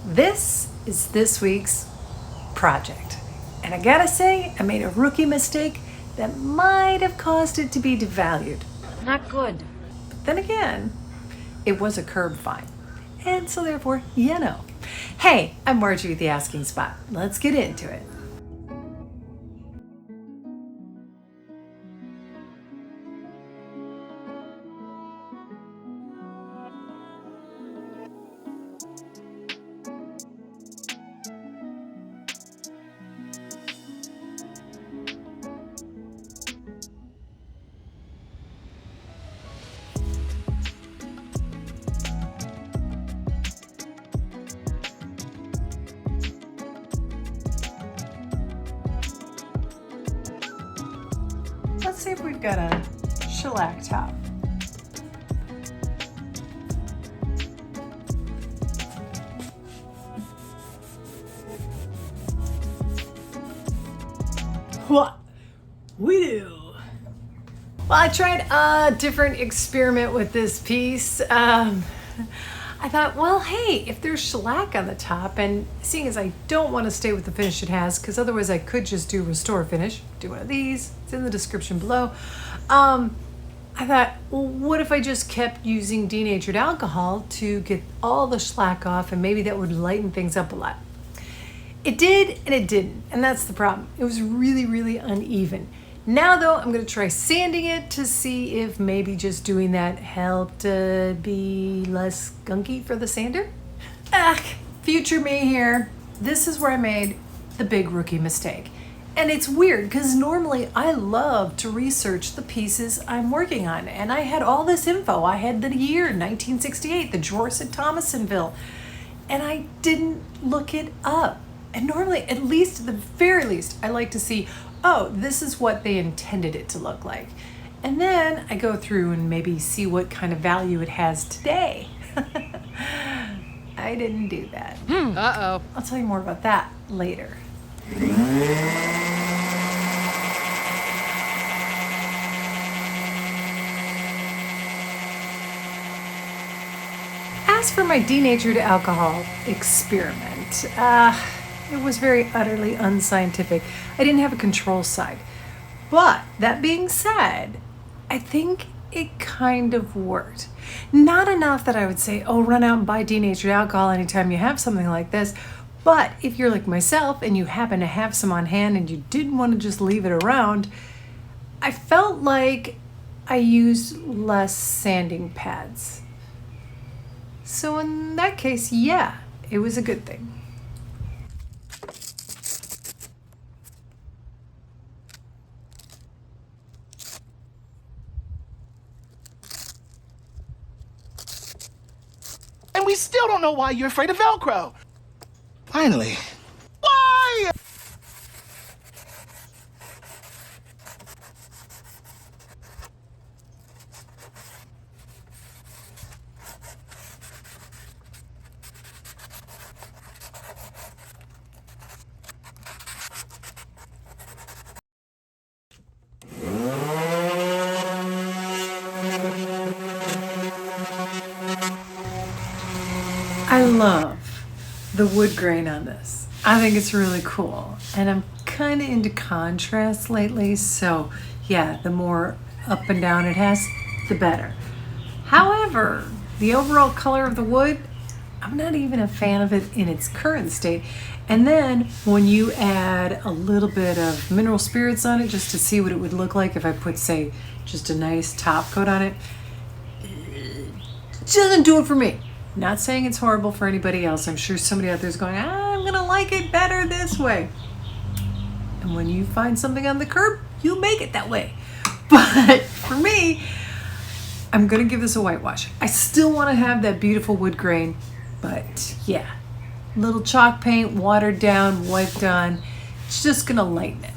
This is this week's project. And I gotta say, I made a rookie mistake that might have caused it to be devalued. Not good. But then again, it was a curb fine. And so therefore, you know. Hey, I'm Margie with the Asking Spot. Let's get into it. Let's see if we've got a shellac top. What? We do. Well, I tried a different experiment with this piece. I thought, well, hey, if there's shellac on the top, and seeing as I don't want to stay with the finish it has, because otherwise I could just do restore finish, do one of these, it's in the description below. I thought, well, what if I just kept using denatured alcohol to get all the shellac off, and maybe that would lighten things up a lot. It did and it didn't, and that's the problem. It was really, really uneven. Now though, I'm gonna try sanding it to see if maybe just doing that helped be less gunky for the sander. Future me here. This is where I made the big rookie mistake. And it's weird because normally I love to research the pieces I'm working on. And I had all this info. I had the year 1968, the drawers at Thomasville, and I didn't look it up. And normally, at least, at the very least, I like to see, oh, this is what they intended it to look like. And then I go through and maybe see what kind of value it has today. I didn't do that. Uh-oh. I'll tell you more about that later. As for my denatured alcohol experiment, it was very utterly unscientific. I didn't have a control side. But that being said, I think it kind of worked. Not enough that I would say, oh, run out and buy denatured alcohol anytime you have something like this. But if you're like myself and you happen to have some on hand and you didn't want to just leave it around, I felt like I used less sanding pads. So in that case, yeah, it was a good thing. And we still don't know why you're afraid of Velcro. Finally. Why? I love the wood grain on this. I think it's really cool. And I'm kind of into contrast lately. So yeah, the more up and down it has, the better. However, the overall color of the wood, I'm not even a fan of it in its current state. And then when you add a little bit of mineral spirits on it, just to see what it would look like if I put, say, just a nice top coat on it, it doesn't do it for me. Not saying it's horrible for anybody else. I'm sure somebody out there is going, I'm going to like it better this way. And when you find something on the curb, you make it that way. But for me, I'm going to give this a whitewash. I still want to have that beautiful wood grain, but yeah, little chalk paint, watered down, wiped on. It's just going to lighten it.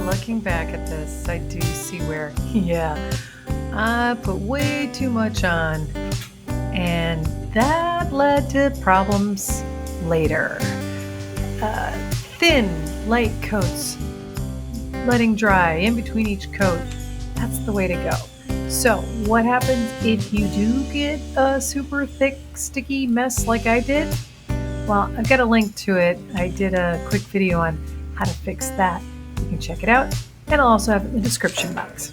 looking back at this, I do see where, yeah, I put way too much on, and that led to problems later. Thin, light coats, letting dry in between each coat, that's the way to go. So what happens if you do get a super thick, sticky mess like I did? Well, I've got a link to it. I did a quick video on how to fix that. You can check it out, and I'll also have it in the description box.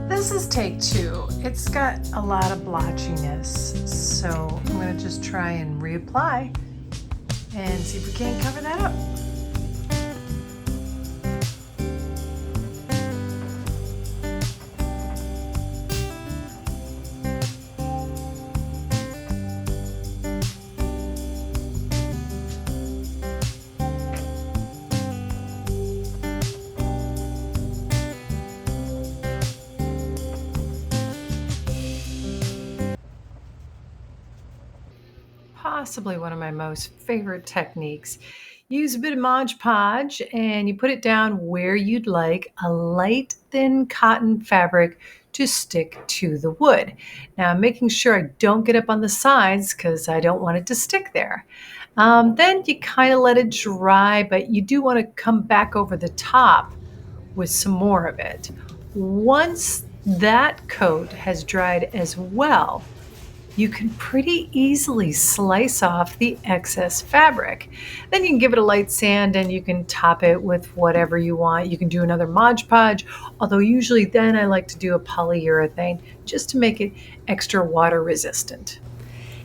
This is take 2. It's got a lot of blotchiness, so I'm going to just try and reapply and see if we can't cover that up. Possibly one of my most favorite techniques. Use a bit of Mod Podge and you put it down where you'd like a light, thin cotton fabric to stick to the wood. Now I'm making sure I don't get up on the sides because I don't want it to stick there. Then you kind of let it dry, but you do want to come back over the top with some more of it. Once that coat has dried as well, you can pretty easily slice off the excess fabric. Then you can give it a light sand and you can top it with whatever you want. You can do another Mod Podge, although usually then I like to do a polyurethane just to make it extra water resistant.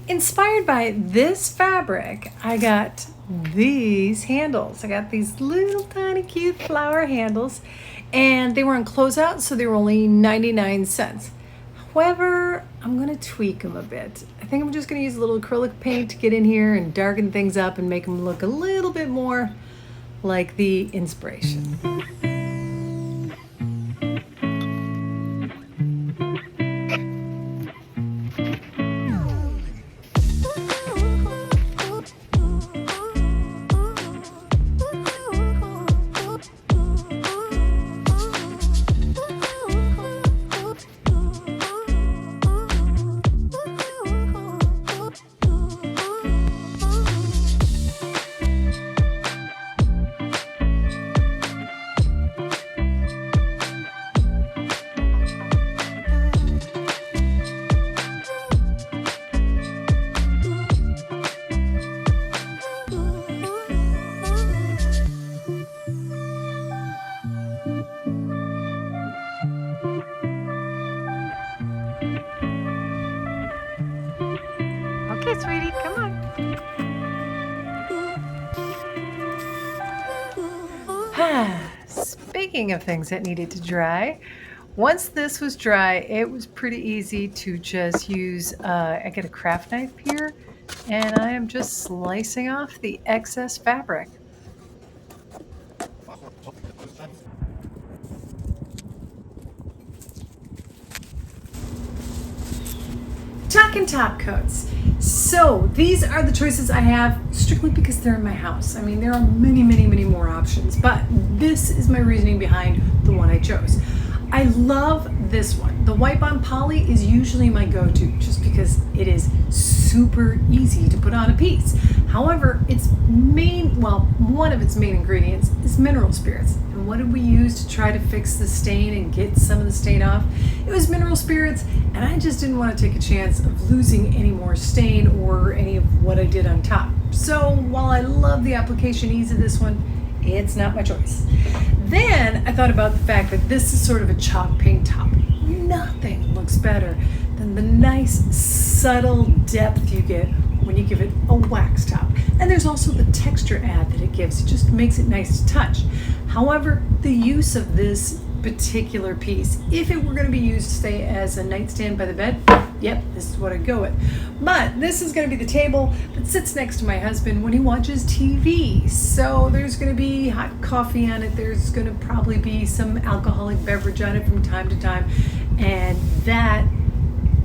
Inspired by this fabric, I got these handles. I got these little tiny cute flower handles, and they were on closeout, so they were only 99 cents. However, I'm going to tweak them a bit. I think I'm just going to use a little acrylic paint to get in here and darken things up and make them look a little bit more like the inspiration. Okay, sweetie, come on. Speaking of things that needed to dry, once this was dry, it was pretty easy to just use, I get a craft knife here, and I am just slicing off the excess fabric. Talking top coats. So these are the choices I have strictly because they're in my house. I mean, there are many, many, many more options, but this is my reasoning behind the one I chose. I love this one. The Wipe On Poly is usually my go-to just because it is super easy to put on a piece. However, one of its main ingredients is mineral spirits. And what did we use to try to fix the stain and get some of the stain off? It was mineral spirits, and I just didn't want to take a chance of losing any more stain or any of what I did on top. So while I love the application ease of this one, it's not my choice. Then I thought about the fact that this is sort of a chalk paint top. Nothing looks better than the nice subtle depth you get when you give it a wax top. And there's also the texture add that it gives. It just makes it nice to touch. However, the use of this particular piece, if it were going to be used, say, as a nightstand by the bed, yep, this is what I'd go with. But this is going to be the table that sits next to my husband when he watches TV. So there's going to be hot coffee on it. There's going to probably be some alcoholic beverage on it from time to time. And that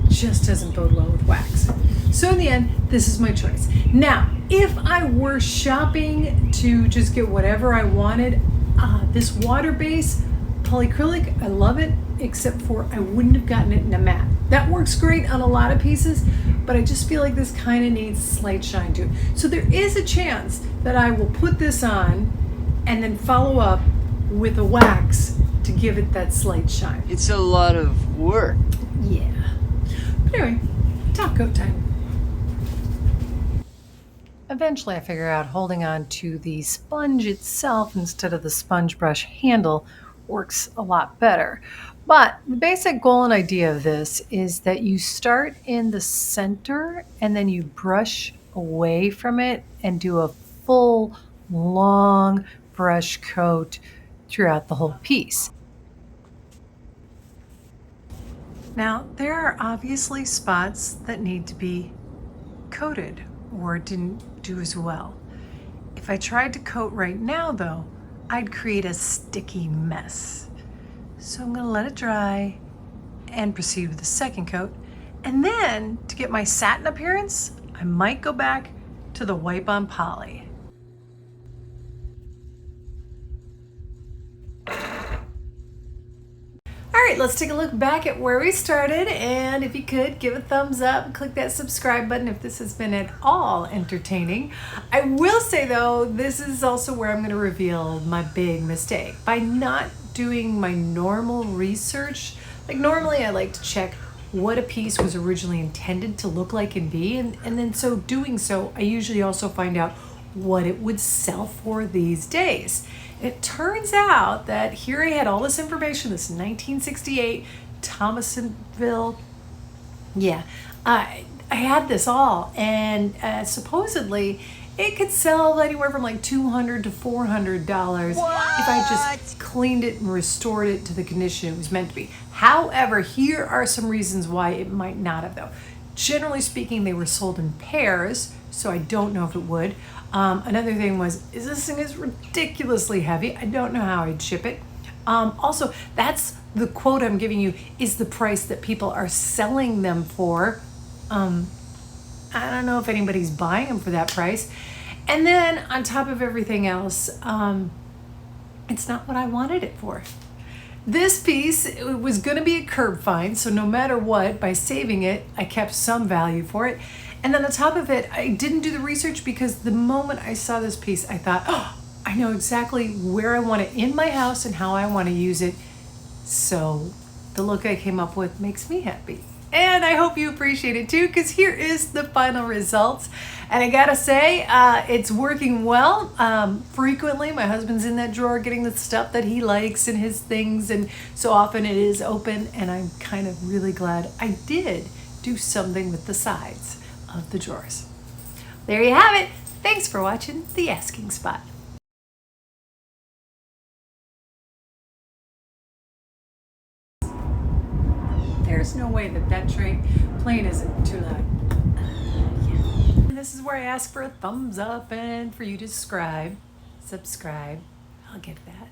just doesn't bode well with wax. So in the end, this is my choice. Now, if I were shopping to just get whatever I wanted, this water base polyacrylic, I love it, except for I wouldn't have gotten it in a matte. That works great on a lot of pieces, but I just feel like this kind of needs slight shine to it. So there is a chance that I will put this on and then follow up with a wax to give it that slight shine. It's a lot of work. Yeah. But anyway, top coat time. Eventually I figure out holding on to the sponge itself instead of the sponge brush handle works a lot better. But the basic goal and idea of this is that you start in the center and then you brush away from it and do a full long brush coat throughout the whole piece. Now, there are obviously spots that need to be coated or didn't do as well. If I tried to coat right now though, I'd create a sticky mess. So I'm gonna let it dry and proceed with the second coat. And then to get my satin appearance, I might go back to the wipe on poly. All right, let's take a look back at where we started, and if you could, give a thumbs up, click that subscribe button if this has been at all entertaining. I will say though, this is also where I'm going to reveal my big mistake. By not doing my normal research, like normally I like to check what a piece was originally intended to look like and be, and then so doing so, I usually also find out what it would sell for these days. It turns out that here I had all this information, this 1968 Thomasville, yeah, I had this all, and supposedly it could sell anywhere from like $200 to $400 if I just cleaned it and restored it to the condition it was meant to be. However, here are some reasons why it might not have though. Generally speaking, they were sold in pairs, so I don't know if it would. Another thing was, this thing is ridiculously heavy. I don't know how I'd ship it. Also, that's the quote I'm giving you is the price that people are selling them for. I don't know if anybody's buying them for that price. And then on top of everything else, it's not what I wanted it for. This piece, it was going to be a curb find, so no matter what, by saving it, I kept some value for it. And then on top of it, I didn't do the research because the moment I saw this piece, I thought, oh, I know exactly where I want it in my house and how I want to use it. So the look I came up with makes me happy. And I hope you appreciate it too, because here is the final results. And I gotta say, it's working well. Frequently, my husband's in that drawer getting the stuff that he likes and his things, and so often it is open, and I'm kind of really glad I did do something with the sides of the drawers. There you have it. Thanks for watching The Asking Spot. There's no way that that plane isn't too loud. Yeah. This is where I ask for a thumbs up and for you to subscribe. I'll get that.